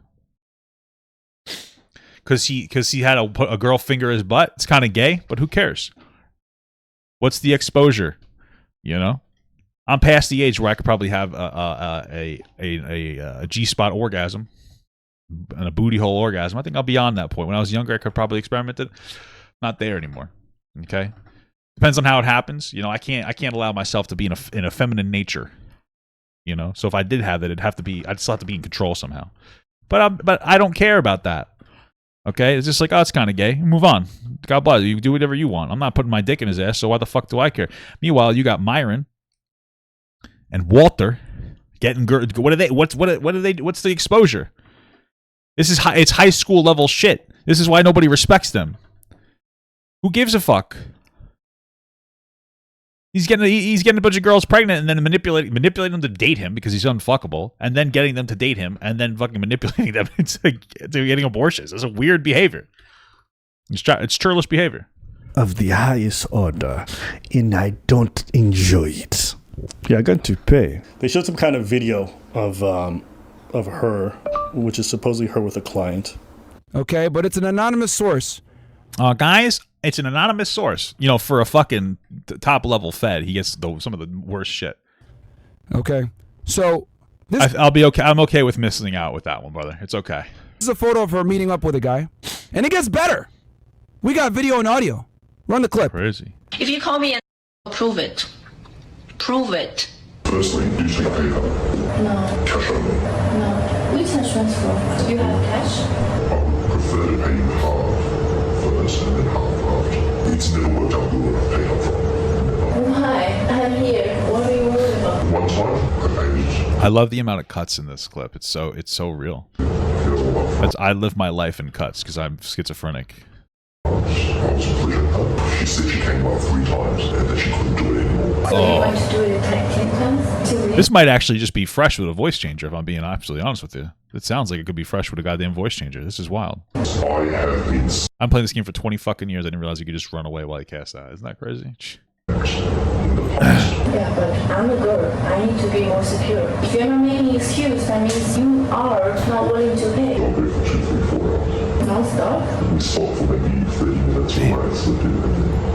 Because he had a girl finger his butt. It's kind of gay, but who cares? What's the exposure? You know, I'm past the age where I could probably have a G-spot orgasm and a booty hole orgasm. I think I'll be on that point. When I was younger, I could probably experiment it. Not there anymore. Okay, depends on how it happens. You know, I can't allow myself to be in a feminine nature. You know, so if I did have that, I'd still have to be in control somehow. But I don't care about that. Okay, it's just like, oh, it's kind of gay. Move on. God bless you. Do whatever you want. I'm not putting my dick in his ass, so why the fuck do I care? Meanwhile, you got Myron and Walter getting what are they? What's the exposure? This is it's high school level shit. This is why nobody respects them. Who gives a fuck? He's getting a bunch of girls pregnant and then manipulating them to date him because he's unfuckable, and then getting them to date him and then fucking manipulating them into getting abortions. That's a weird behavior. It's churlish behavior. Of the highest order, and I don't enjoy it. Yeah, I got to pay. They showed some kind of video of her, which is supposedly her with a client. Okay, but it's an anonymous source. Guys, it's an anonymous source. You know, for a fucking top level Fed, he gets some of the worst shit. Okay, so I'll be okay. I'm okay with missing out with that one, brother. It's okay. This is a photo of her meeting up with a guy, and it gets better. We got video and audio. Run the clip. Crazy. If you call me and prove it. Prove it. Firstly, do you take PayPal? No. Cash only? No. We can transfer. Do you have cash? I would prefer to pay you half first and then half after. It's never worked out good when I pay up front. Why? I'm here. What are you worried about? One time, I paid. I love the amount of cuts in this clip. It's so real. I live my life in cuts because I'm schizophrenic. I was pushing her. She said she came out 3 times and then she couldn't do it anymore. So you want to do it like 10 times? This might actually just be fresh with a voice changer, if I'm being absolutely honest with you. It sounds like it could be fresh with a goddamn voice changer. This is wild. I'm playing this game for 20 fucking years. I didn't realize you could just run away while you cast that. Isn't that crazy? Yeah, but I'm a girl. I need to be more secure. If you're not making excuse, that means you are not willing to pay. Non-stop? We stop for maybe 30 minutes when I slip in.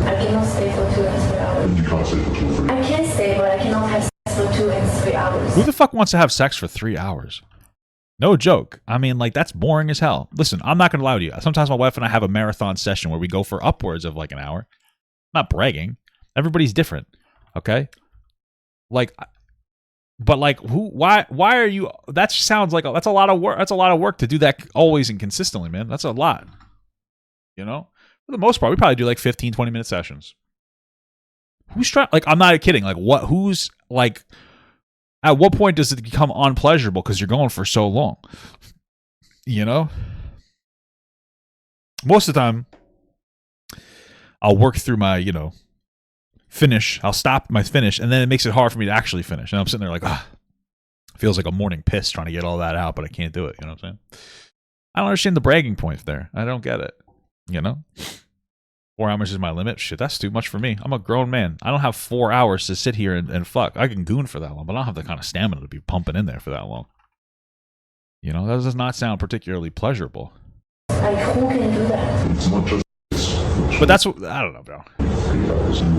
I cannot stay for 2 and 3 hours. You can't stay for 2 or 3 I can stay, but I cannot have sex for 2 and 3 hours. Who the fuck wants to have sex for 3 hours? No joke. I mean, like, that's boring as hell. Listen, I'm not going to lie to you. Sometimes my wife and I have a marathon session where we go for upwards of like an hour. I'm not bragging. Everybody's different. Okay? Like, but like, why are you, that sounds like, that's a lot of work. That's a lot of work to do that always and consistently, man. That's a lot. You know? For the most part, we probably do like 15, 20-minute sessions. Who's trying, like, I'm not kidding. Like, who's like, at what point does it become unpleasurable because you're going for so long? You know? Most of the time, I'll work through my, finish. I'll stop my finish, and then it makes it hard for me to actually finish. And I'm sitting there like, feels like a morning piss trying to get all that out, but I can't do it. You know what I'm saying? I don't understand the bragging point there. I don't get it. 4 hours is my limit. Shit, that's too much for me. I'm a grown man. I don't have 4 hours to sit here and fuck. I can goon for that long, but I don't have the kind of stamina to be pumping in there for that long. That does not sound particularly pleasurable. Like, who can do that? But that's what, I don't know, bro.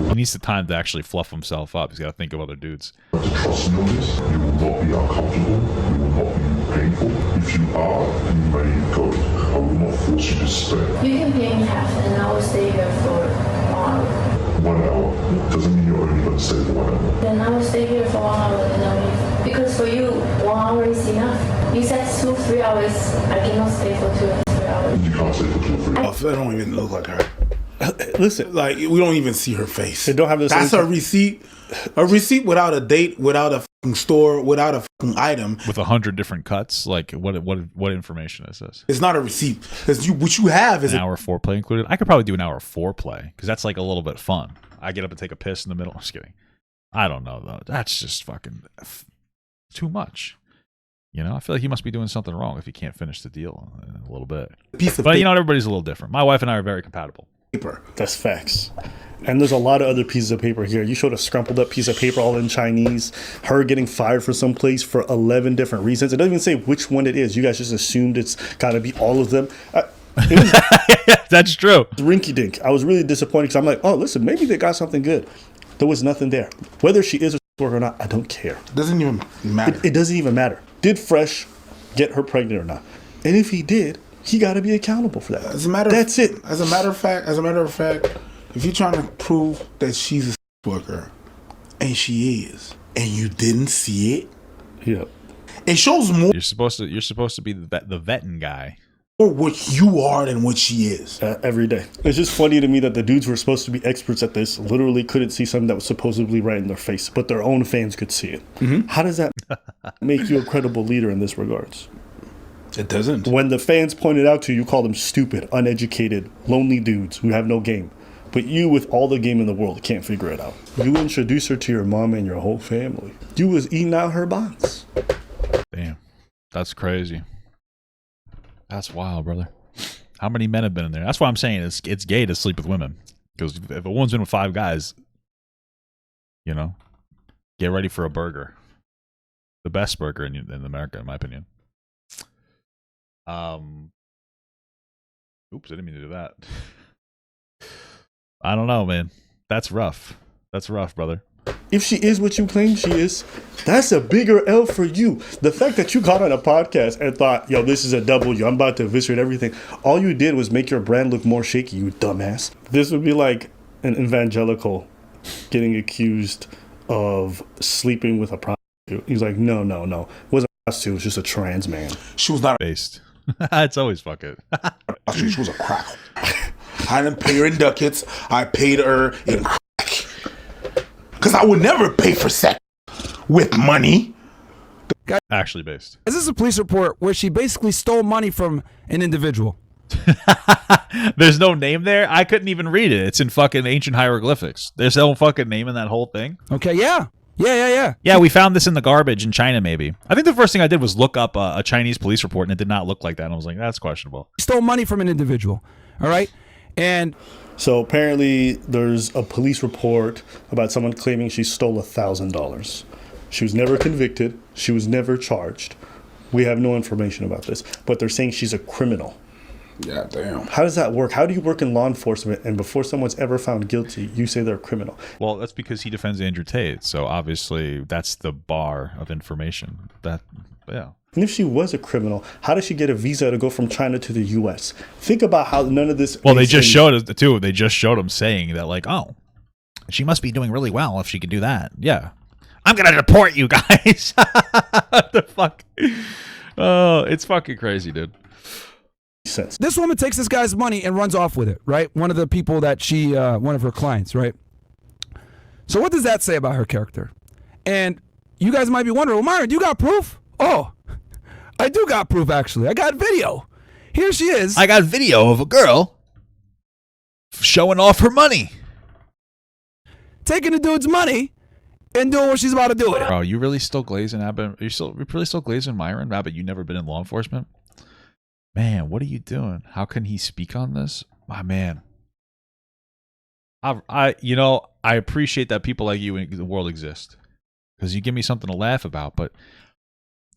He needs the time to actually fluff himself up. He's got to think of other dudes. Trust me on this, you will not be uncomfortable, you will not be painful. If you are, then you may go. I will not force you to stay. You can pay me half, and I will stay here for 1 hour. 1 hour doesn't mean you're only going to stay for 1 hour. Then I will stay here for 1 hour and I'll leave. Because for you, 1 hour is enough. You said 2, 3 hours. I cannot stay for 2 and 3 hours. You can't stay for 2 or 3 hours. That don't even look like her. Listen, like, we don't even see her face. They don't have this. That's a receipt. A receipt without a date, without a fucking store, without a fucking item. With 100 different cuts. Like, what information is this? It's not a receipt. What you have is an hour of foreplay included. I could probably do an hour of foreplay because that's like a little bit fun. I get up and take a piss in the middle. I'm just kidding. I don't know though. That's just fucking too much. I feel like he must be doing something wrong if he can't finish the deal in a little bit. But everybody's a little different. My wife and I are very compatible. Paper. That's facts. And there's a lot of other pieces of paper here. You showed a scrumpled up piece of paper all in Chinese. Her getting fired for some place for 11 different reasons. It doesn't even say which one it is. You guys just assumed it's got to be all of them. That's true. Rinky dink. I was really disappointed because I'm like, oh, listen, maybe they got something good. There was nothing there. Whether she is a worker or not, I don't care. Doesn't even matter. It doesn't even matter. Did Fresh get her pregnant or not? And if he did, he got to be accountable for that. That's it. As a matter of fact, if you're trying to prove that she's a worker, and she is, and you didn't see it, yeah, it shows more. You're supposed to be the vetting guy. Or what you are than what she is. Every day. It's just funny to me that the dudes who were supposed to be experts at this literally couldn't see something that was supposedly right in their face, but their own fans could see it. Mm-hmm. How does that make you a credible leader in this regards? It doesn't. When the fans pointed out to you, you call them stupid, uneducated, lonely dudes who have no game. But you, with all the game in the world, can't figure it out. You introduce her to your mom and your whole family. You was eating out her box. Damn. That's crazy. That's wild, brother. How many men have been in there? That's why I'm saying it's gay to sleep with women. Because if a woman's been with 5 guys, get ready for a burger. The best burger in America, in my opinion. Oops, I didn't mean to do that. I don't know, man. That's rough. That's rough, brother. If she is what you claim she is, that's a bigger L for you. The fact that you got on a podcast and thought, yo, this is a W, I'm about to eviscerate everything. All you did was make your brand look more shaky, you dumbass. This would be like an evangelical getting accused of sleeping with a prostitute. He's like, no. It wasn't a prostitute, it was just a trans man. She was not based. It's always fuck it. She was a crack. I didn't pay her in ducats. I paid her in crack. Because I would never pay for sex with money. Actually based. This is a police report where she basically stole money from an individual. There's no name there. I couldn't even read it. It's in fucking ancient hieroglyphics. There's no fucking name in that whole thing. Okay, yeah. Yeah, we found this in the garbage in China, maybe. I think the first thing I did was look up a Chinese police report, and it did not look like that. And I was like, that's questionable. He stole money from an individual, all right? And so apparently there's a police report about someone claiming she stole $1,000. She was never convicted. She was never charged. We have no information about this, but they're saying she's a criminal. Yeah, damn. How does that work? How do you work in law enforcement and before someone's ever found guilty, you say they're a criminal? Well, that's because he defends Andrew Tate. So obviously that's the bar of information. Yeah. And if she was a criminal, how did she get a visa to go from China to the U.S.? Think about how none of this... Well, they just showed it too. They just showed him saying that, like, oh, she must be doing really well if she can do that. Yeah. I'm going to deport you guys. What the fuck? Oh, it's fucking crazy, dude. Sense. This woman takes this guy's money and runs off with it, right? One of the people that she, one of her clients, right? So what does that say about her character? And you guys might be wondering, well, Myron, do you got proof? Oh, I do got proof, actually. I got video. Here she is. I got video of a girl showing off her money. Taking the dude's money and doing what she's about to do with it. Bro, you really still glazing Abbott? You're really still glazing Myron? Abbott, you never been in law enforcement? Man, what are you doing? How can he speak on this? My man. I appreciate that people like you in the world exist. Because you give me something to laugh about, but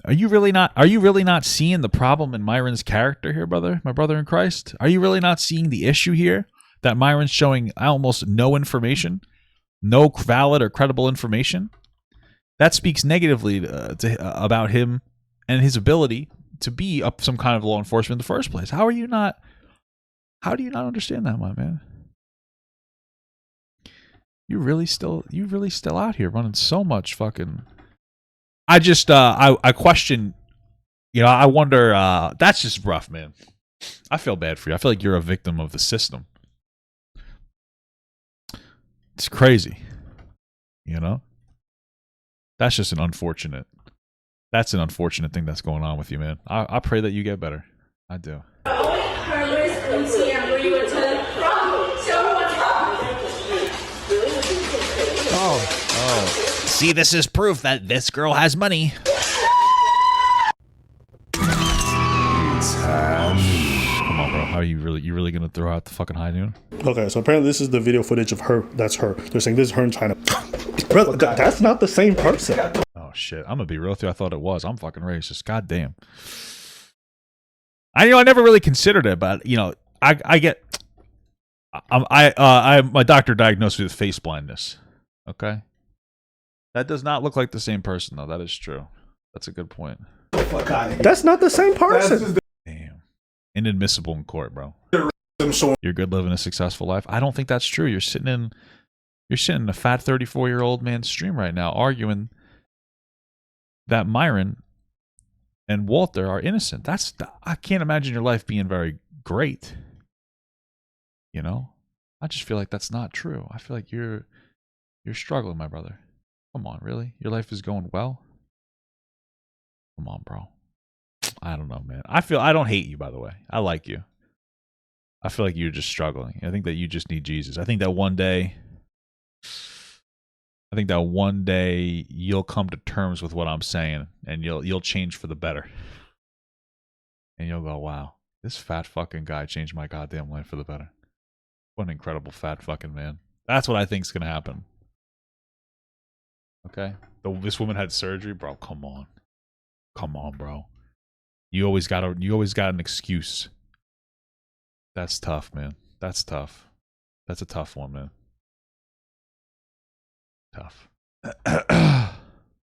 are you really not seeing the problem in Myron's character here, brother? My brother in Christ? Are you really not seeing the issue here? That Myron's showing almost no information? No valid or credible information? That speaks negatively about him and his ability to be up some kind of law enforcement in the first place. How do you not understand that, my man? You really still out here running so much fucking... I just I question, I wonder, that's just rough, man. I feel bad for you. I feel like you're a victim of the system. It's crazy. That's just an unfortunate thing that's going on with you, man. I pray that you get better. I do. Oh. See, this is proof that this girl has money. Come on, bro. How are you really gonna throw out the fucking high noon? Okay, so apparently this is the video footage of her. That's her. They're saying this is her in China. Bro, that's not the same person. Oh shit! I'm gonna be real with you. I thought it was. I'm fucking racist. God damn. I never really considered it, but I get. My doctor diagnosed me with face blindness. Okay. That does not look like the same person, though. That is true. That's a good point. That's not the same person. Damn. Inadmissible in court, bro. You're good living a successful life. I don't think that's true. You're sitting in a fat 34-year-old man's stream right now arguing that Myron and Walter are innocent. I can't imagine your life being very great. I just feel like that's not true. I feel like you're struggling, my brother. Come on, really? Your life is going well? Come on, bro. I don't know, man. I don't hate you, by the way. I like you. I feel like you're just struggling. I think that you just need Jesus. I think that one day you'll come to terms with what I'm saying, and you'll change for the better. And you'll go, wow, this fat fucking guy changed my goddamn life for the better. What an incredible fat fucking man. That's what I think's gonna happen. Okay? This woman had surgery, bro. Come on, bro. You always got an excuse. That's tough, man. That's tough. That's a tough one, man. Tough.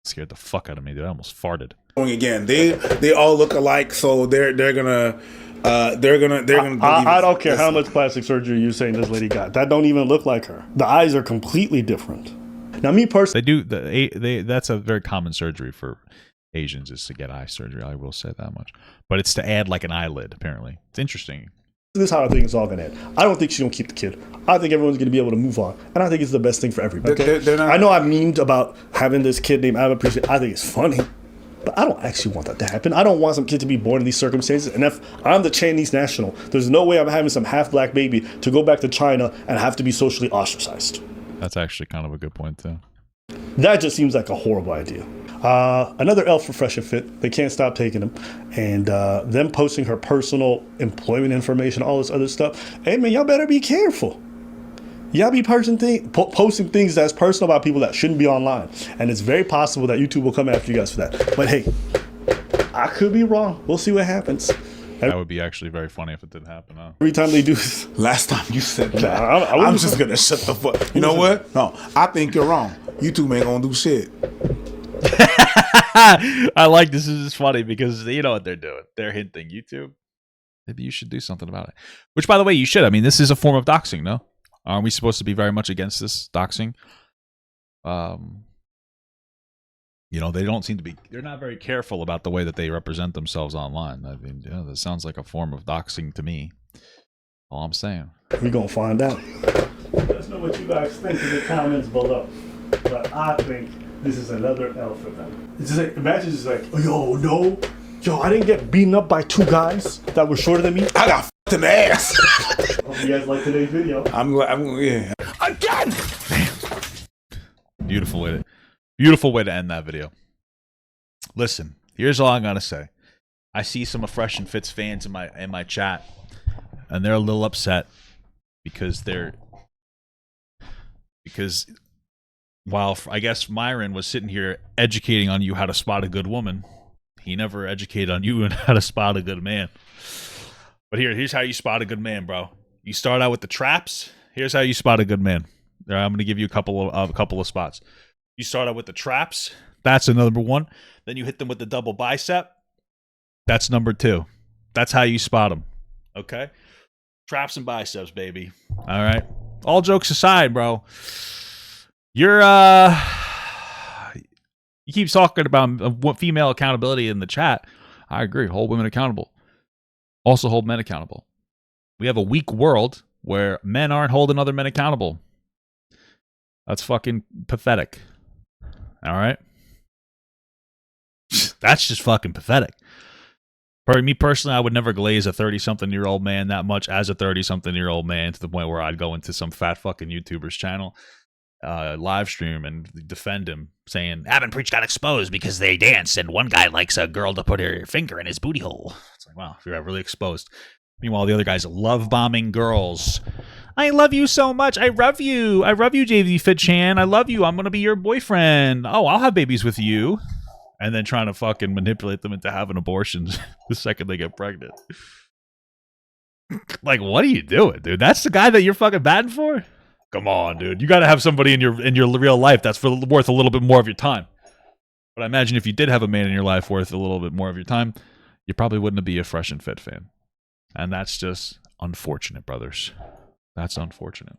Scared the fuck out of me, dude. I almost farted. Again, they all look alike, so they're gonna. I don't care how much plastic surgery you're saying this lady got. That don't even look like her. The eyes are completely different. Now, me personally, that's a very common surgery for Asians, is to get eye surgery. I will say that much, but it's to add like an eyelid. Apparently, it's interesting. This is how I think it's all gonna end. I don't think she's gonna keep the kid. I think everyone's gonna be able to move on, and I think it's the best thing for everybody. Okay? I know I memed about having this kid named Ava. I think it's funny, but But I don't actually want that to happen. I don't want some kid to be born in these circumstances. And if I'm the Chinese national, there's no way I'm having some half-black baby to go back to China and have to be socially ostracized. That's actually kind of a good point, too. That just seems like a horrible idea. Another L for Fresh and Fit. They can't stop taking them. And them posting her personal employment information, all this other stuff. Hey, man, y'all better be careful. Y'all be posting things that's personal about people that shouldn't be online. And it's very possible that YouTube will come after you guys for that. But hey, I could be wrong. We'll see what happens. That would be actually very funny if it didn't happen, huh? Every time they do Last time you said that, I'm just going to shut the fuck. You know what? No, I think you're wrong. YouTube ain't going to do shit. I like this. Is funny because you know what they're doing. They're hinting YouTube. Maybe you should do something about it. Which, by the way, you should. I mean, this is a form of doxing, no? Aren't we supposed to be very much against this doxing? You know, they don't seem to be. They're not very careful about the way that they represent themselves online. I mean, yeah, that sounds like a form of doxing to me. All I'm saying. We're gonna find out. Let us know what you guys think in the comments below. But I think this is another L for them. It's just like, imagine it's like, yo, I didn't get beaten up by two guys that were shorter than me. I got f***ed in the ass. Hope you guys like today's video. Yeah. Again! Beautiful way to end that video. Listen, here's all I'm gonna say. I see some of Fresh and Fit's fans in my chat, and they're a little upset because while I guess Myron was sitting here educating on you how to spot a good woman, he never educated on you and how to spot a good man. But here's how you spot a good man, bro. You start out with the traps. Here's how you spot a good man. I'm going to give you a couple of spots. You start out with the traps. That's number one. Then you hit them with the double bicep. That's number two. That's how you spot them. Okay? Traps and biceps, baby. All right? All jokes aside, bro. You keep talking about female accountability in the chat. I agree. Hold women accountable. Also hold men accountable. We have a weak world where men aren't holding other men accountable. That's fucking pathetic. All right? That's just fucking pathetic. For me personally, I would never glaze a 30-something-year-old man that much as a 30-something-year-old man to the point where I'd go into some fat fucking YouTuber's channel, live stream and defend him, saying, Avon Preach got exposed because they dance and one guy likes a girl to put her finger in his booty hole. It's like, wow, you're really exposed. Meanwhile, the other guys love bombing girls. I love you so much. I love you. I love you, JV Fit Chan. I love you. I'm going to be your boyfriend. Oh, I'll have babies with you. And then trying to fucking manipulate them into having abortions the second they get pregnant. Like, what are you doing, dude? That's the guy that you're fucking batting for? Come on, dude. You got to have somebody in your real life that's worth a little bit more of your time. But I imagine if you did have a man in your life worth a little bit more of your time, you probably wouldn't be a Fresh and Fit fan. And that's just unfortunate, brothers. That's unfortunate.